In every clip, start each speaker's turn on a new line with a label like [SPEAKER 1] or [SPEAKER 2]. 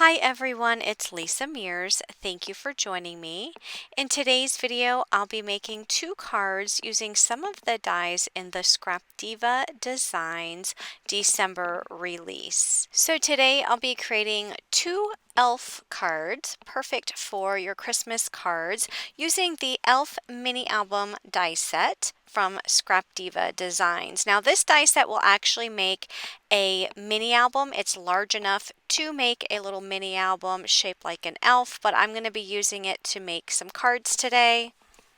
[SPEAKER 1] Hi everyone, it's Lisa Mears. Thank you for joining me. In today's video, I'll be making two cards using some of the dies in the Scrap Diva Designs December release. So today I'll be creating two elf cards, perfect for your Christmas cards, using the Elf mini album die set from Scrap Diva Designs. Now this die set will actually make a mini album. It's large enough to make a little mini album shaped like an elf, but I'm going to be using it to make some cards today.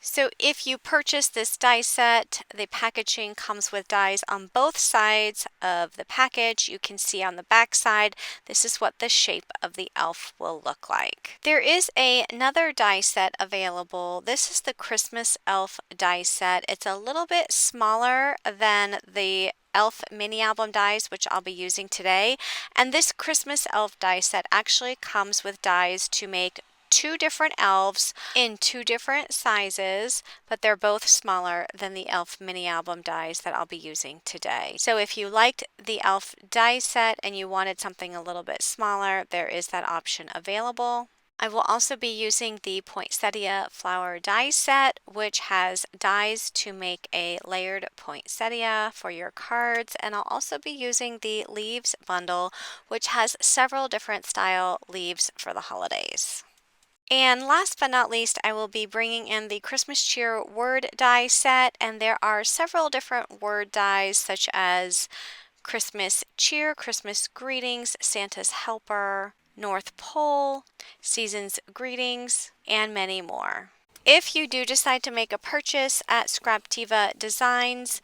[SPEAKER 1] So if you purchase this die set, the packaging comes with dies on both sides of the package. You can see on the back side, this is what the shape of the elf will look like. There is another die set available. This is the Christmas Elf die set. It's a little bit smaller than the Elf mini album dies, which I'll be using today. And this Christmas Elf die set actually comes with dies to make two different elves in two different sizes, but they're both smaller than the elf mini album dies that I'll be using today. So if you liked the elf die set and you wanted something a little bit smaller, there is that option available. I will also be using the Poinsettia flower die set, which has dies to make a layered poinsettia for your cards, and I'll also be using the leaves bundle, which has several different style leaves for the holidays. And last but not least, I will be bringing in the Christmas Cheer word die set, and there are several different word dies such as Christmas Cheer, Christmas Greetings, Santa's Helper, North Pole, Season's Greetings, and many more. If you do decide to make a purchase at Scrap Diva Designs,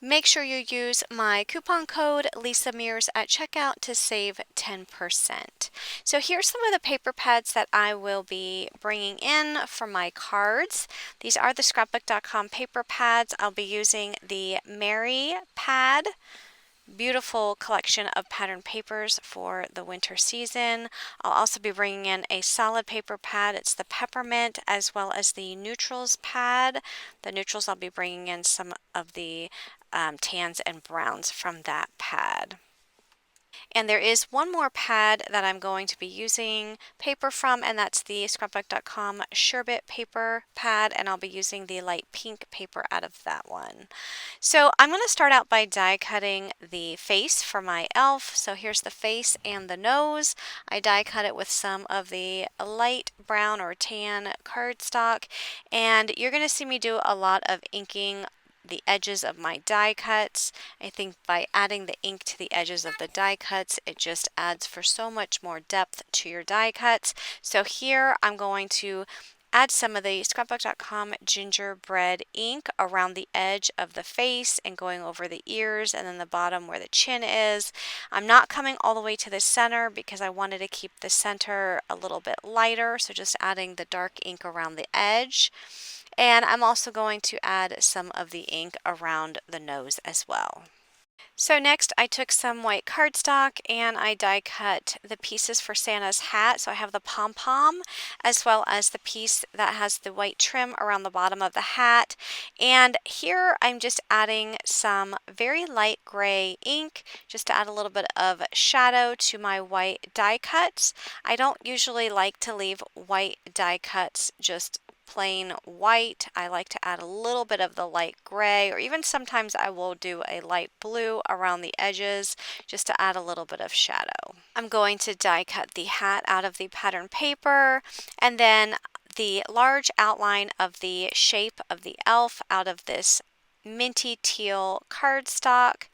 [SPEAKER 1] make sure you use my coupon code LisaMears at checkout to save 10%. So here's some of the paper pads that I will be bringing in for my cards. These are the scrapbook.com paper pads. I'll be using the Merry pad. Beautiful collection of pattern papers for the winter season. I'll also be bringing in a solid paper pad. It's the Peppermint, as well as the Neutrals pad. The Neutrals, I'll be bringing in some of the tans and browns from that pad. And there is one more pad that I'm going to be using paper from, and that's the scrapbook.com Sherbet paper pad, and I'll be using the light pink paper out of that one. So I'm going to start out by die cutting the face for my elf. So here's the face and the nose. I die cut it with some of the light brown or tan cardstock, and you're going to see me do a lot of inking the edges of my die cuts. I think by adding the ink to the edges of the die cuts, it just adds for so much more depth to your die cuts. So here I'm going to add some of the scrapbook.com gingerbread ink around the edge of the face and going over the ears and then the bottom where the chin is. I'm not coming all the way to the center because I wanted to keep the center a little bit lighter, so just adding the dark ink around the edge. And I'm also going to add some of the ink around the nose as well. So next I took some white cardstock and I die cut the pieces for Santa's hat. So I have the pom-pom as well as the piece that has the white trim around the bottom of the hat. And here I'm just adding some very light gray ink just to add a little bit of shadow to my white die cuts. I don't usually like to leave white die cuts just plain white. I like to add a little bit of the light gray, or even sometimes I will do a light blue around the edges just to add a little bit of shadow. I'm going to die cut the hat out of the pattern paper, and then the large outline of the shape of the elf out of this minty teal cardstock.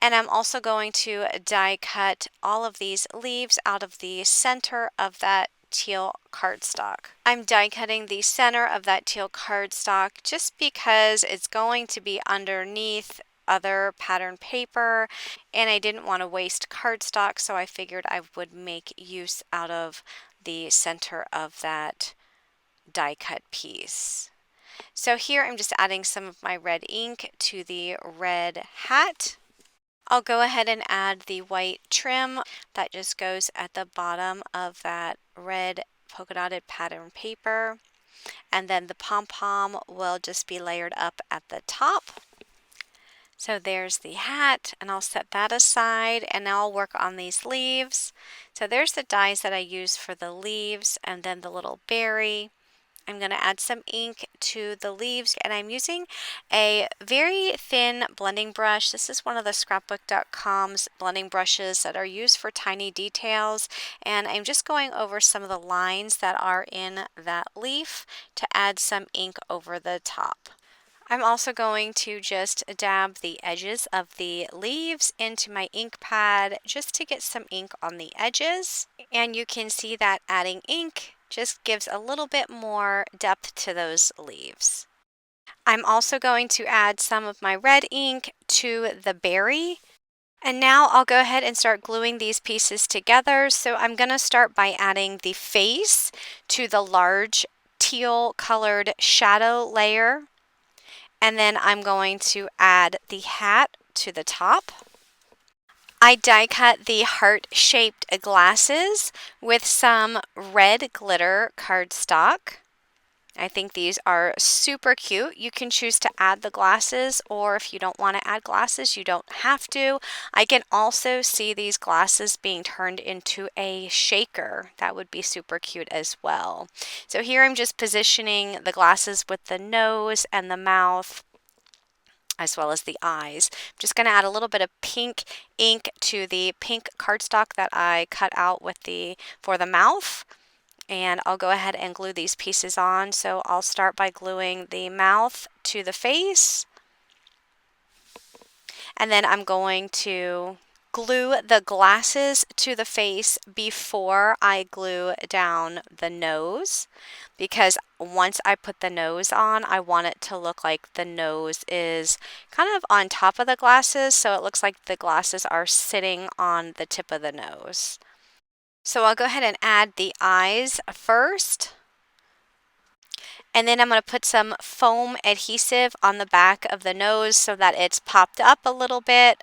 [SPEAKER 1] And I'm also going to die cut all of these leaves out of the center of that teal cardstock. I'm die cutting the center of that teal cardstock just because it's going to be underneath other pattern paper and I didn't want to waste cardstock, so I figured I would make use out of the center of that die cut piece. So here I'm just adding some of my red ink to the red hat. I'll go ahead and add the white trim that just goes at the bottom of that red polka dotted pattern paper, and then the pom-pom will just be layered up at the top. So there's the hat, and I'll set that aside, and now I'll work on these leaves. So there's the dies that I use for the leaves, and then the little berry. I'm going to add some ink to the leaves, and I'm using a very thin blending brush. This is one of the scrapbook.com's blending brushes that are used for tiny details, and I'm just going over some of the lines that are in that leaf to add some ink over the top. I'm also going to just dab the edges of the leaves into my ink pad just to get some ink on the edges. And you can see that adding ink just gives a little bit more depth to those leaves. I'm also going to add some of my red ink to the berry. And now I'll go ahead and start gluing these pieces together. So I'm going to start by adding the face to the large teal colored shadow layer. And then I'm going to add the hat to the top. I die cut the heart-shaped glasses with some red glitter cardstock. I think these are super cute. You can choose to add the glasses, or if you don't want to add glasses, you don't have to. I can also see these glasses being turned into a shaker. That would be super cute as well. So here I'm just positioning the glasses with the nose and the mouth, as well as the eyes. I'm just going to add a little bit of pink ink to the pink cardstock that I cut out for the mouth. And I'll go ahead and glue these pieces on. So I'll start by gluing the mouth to the face. And then I'm going to glue the glasses to the face before I glue down the nose, because once I put the nose on, I want it to look like the nose is kind of on top of the glasses, so it looks like the glasses are sitting on the tip of the nose. So I'll go ahead and add the eyes first. And then I'm going to put some foam adhesive on the back of the nose so that it's popped up a little bit.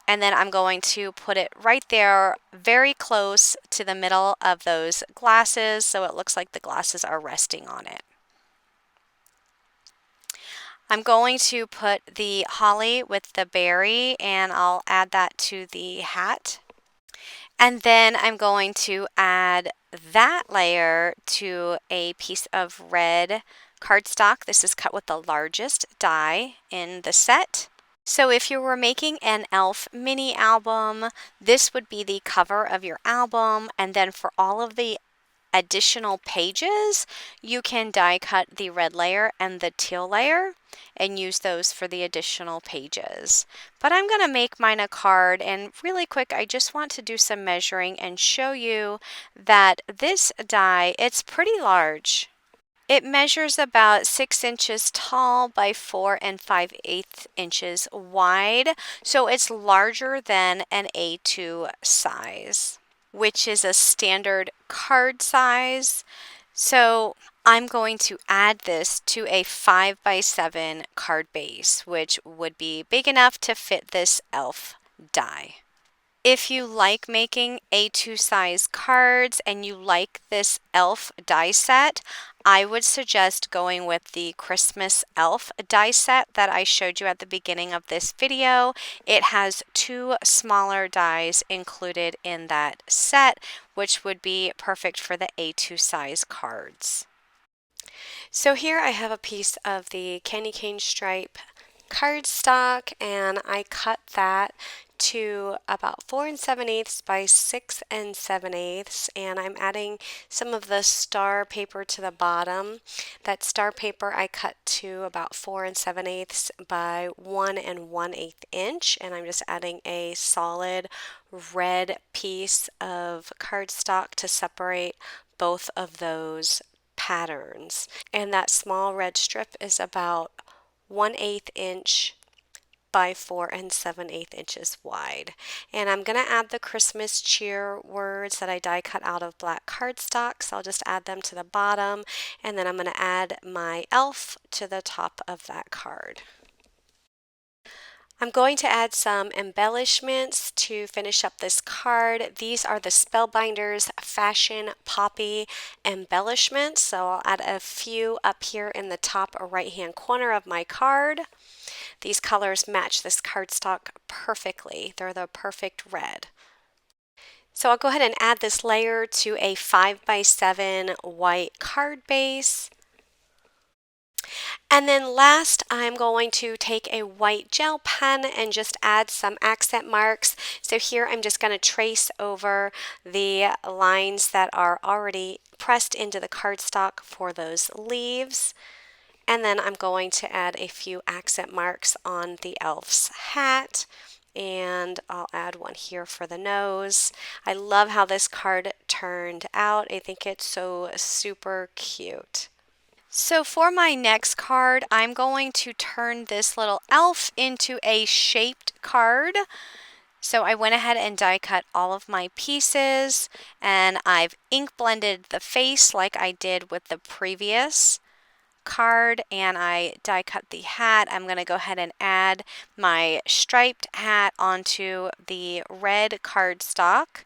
[SPEAKER 1] And then I'm going to put it right there, very close to the middle of those glasses, so it looks like the glasses are resting on it. I'm going to put the holly with the berry, and I'll add that to the hat. And then I'm going to add that layer to a piece of red cardstock. This is cut with the largest die in the set. So if you were making an elf mini album, this would be the cover of your album, and then for all of the additional pages, you can die cut the red layer and the teal layer and use those for the additional pages. But I'm going to make mine a card, and really quick, I just want to do some measuring and show you that this die, it's pretty large. It measures about 6 inches tall by 4 5/8 inches wide, so it's larger than an A2 size, which is a standard card size. So I'm going to add this to a 5x7 card base, which would be big enough to fit this elf die. If you like making A2 size cards and you like this elf die set, I would suggest going with the Christmas Elf die set that I showed you at the beginning of this video. It has 2 smaller dies included in that set, which would be perfect for the A2 size cards. So here I have a piece of the candy cane stripe cardstock, and I cut that to about 4 7/8 by 6 7/8, and I'm adding some of the star paper to the bottom. That star paper I cut to about 4 7/8 by 1 1/8 inch, and I'm just adding a solid red piece of cardstock to separate both of those patterns. And that small red strip is about 1/8 inch by 4 7/8 inches wide. And I'm going to add the Christmas cheer words that I die cut out of black cardstock, so I'll just add them to the bottom, and then I'm going to add my elf to the top of that card. I'm going to add some embellishments to finish up this card. These are the Spellbinders Fashion Poppy embellishments, so I'll add a few up here in the top right hand corner of my card. these colors match this cardstock perfectly. They're the perfect red. So I'll go ahead and add this layer to a 5x7 white card base. And then last, I'm going to take a white gel pen and just add some accent marks. So here I'm just going to trace over the lines that are already pressed into the cardstock for those leaves. And then I'm going to add a few accent marks on the elf's hat. And I'll add one here for the nose. I love how this card turned out. I think it's so super cute. So for my next card, I'm going to turn this little elf into a shaped card. So I went ahead and die cut all of my pieces, and I've ink blended the face like I did with the previous card, and I die cut the hat. I'm going to go ahead and add my striped hat onto the red cardstock.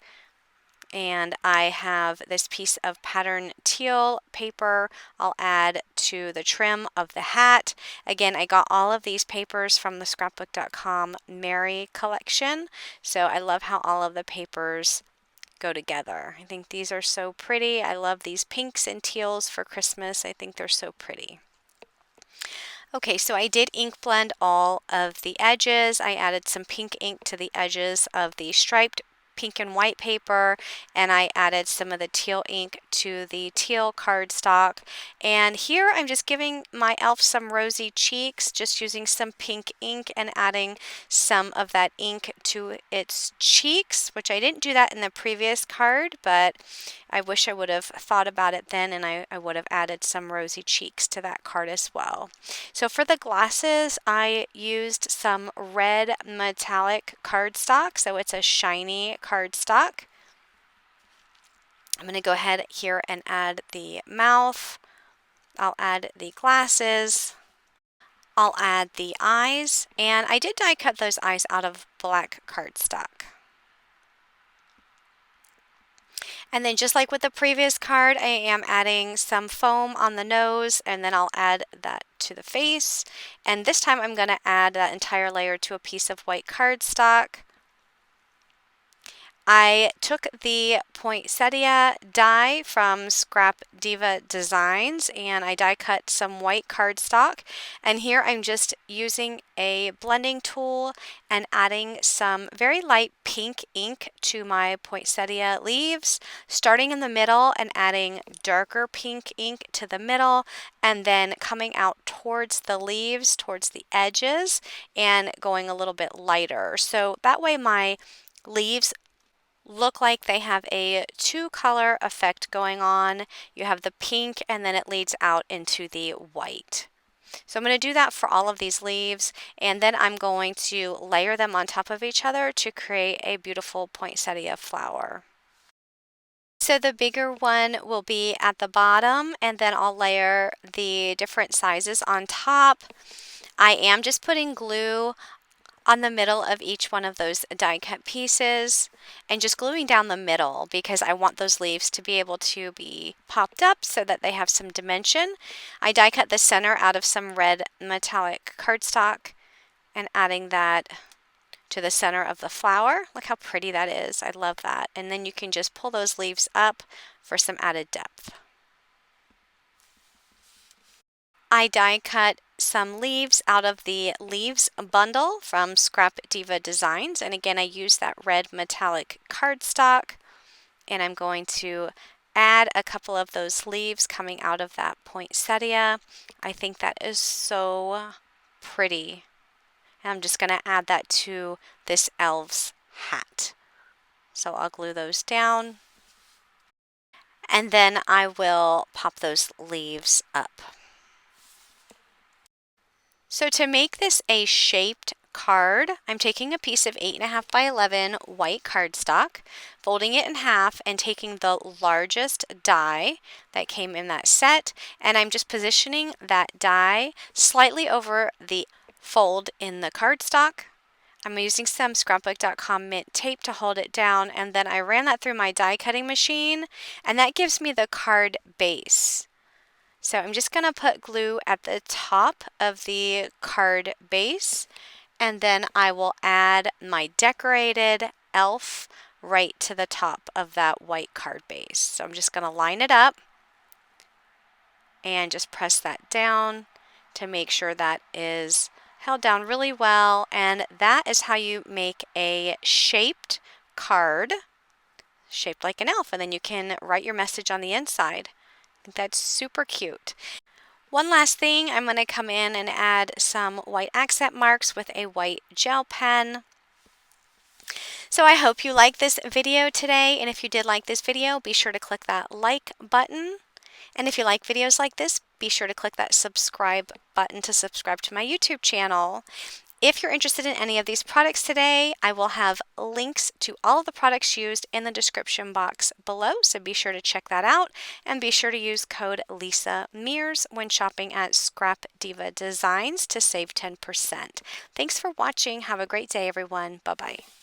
[SPEAKER 1] And I have this piece of pattern teal paper I'll add to the trim of the hat. Again, I got all of these papers from the scrapbook.com Mary collection. So I love how all of the papers go together. I think these are so pretty. I love these pinks and teals for Christmas. I think they're so pretty. Okay, so I did ink blend all of the edges. I added some pink ink to the edges of the striped pink and white paper, and I added some of the teal ink to the teal cardstock. And here I'm just giving my elf some rosy cheeks, just using some pink ink and adding some of that ink to its cheeks, which I didn't do that in the previous card, but I wish I would have thought about it then, and I would have added some rosy cheeks to that card as well. So for the glasses, I used some red metallic cardstock, so it's a shiny cardstock. I'm going to go ahead here and add the mouth. I'll add the glasses. I'll add the eyes, and I did die cut those eyes out of black cardstock. And then just like with the previous card, I am adding some foam on the nose, and then I'll add that to the face. And this time I'm going to add that entire layer to a piece of white cardstock. I took the Poinsettia die from Scrap Diva Designs, and I die cut some white cardstock, and here I'm just using a blending tool and adding some very light pink ink to my poinsettia leaves, starting in the middle and adding darker pink ink to the middle, and then coming out towards the leaves, towards the edges, and going a little bit lighter. So that way my leaves look like they have a two-color effect going on. You have the pink, and then it leads out into the white. So I'm going to do that for all of these leaves, and then I'm going to layer them on top of each other to create a beautiful poinsettia flower. So the bigger one will be at the bottom, and then I'll layer the different sizes on top. I am just putting glue on the middle of each one of those die cut pieces and just gluing down the middle because I want those leaves to be able to be popped up so that they have some dimension. I die cut the center out of some red metallic cardstock and adding that to the center of the flower. Look how pretty that is. I love that. And then you can just pull those leaves up for some added depth. I die cut some leaves out of the leaves bundle from Scrap Diva Designs, and again I use that red metallic cardstock, and I'm going to add a couple of those leaves coming out of that poinsettia. I think that is so pretty, and I'm just going to add that to this elf's hat. So I'll glue those down, and then I will pop those leaves up. So to make this a shaped card, I'm taking a piece of 8.5 by 11 white cardstock, folding it in half and taking the largest die that came in that set, and I'm just positioning that die slightly over the fold in the cardstock. I'm using some scrapbook.com mint tape to hold it down, and then I ran that through my die cutting machine, and that gives me the card base. So I'm just going to put glue at the top of the card base, and then I will add my decorated elf right to the top of that white card base. So I'm just going to line it up and just press that down to make sure that is held down really well. And that is how you make a shaped card, shaped like an elf, and then you can write your message on the inside. I think that's super cute. One last thing, I'm going to come in and add some white accent marks with a white gel pen. So I hope you liked this video today, and if you did like this video, be sure to click that like button. And if you like videos like this, be sure to click that subscribe button to subscribe to my YouTube channel. If you're interested in any of these products today, I will have links to all of the products used in the description box below, so be sure to check that out, and be sure to use code Lisa Mears when shopping at Scrap Diva Designs to save 10%. Thanks for watching. Have a great day, everyone. Bye-bye.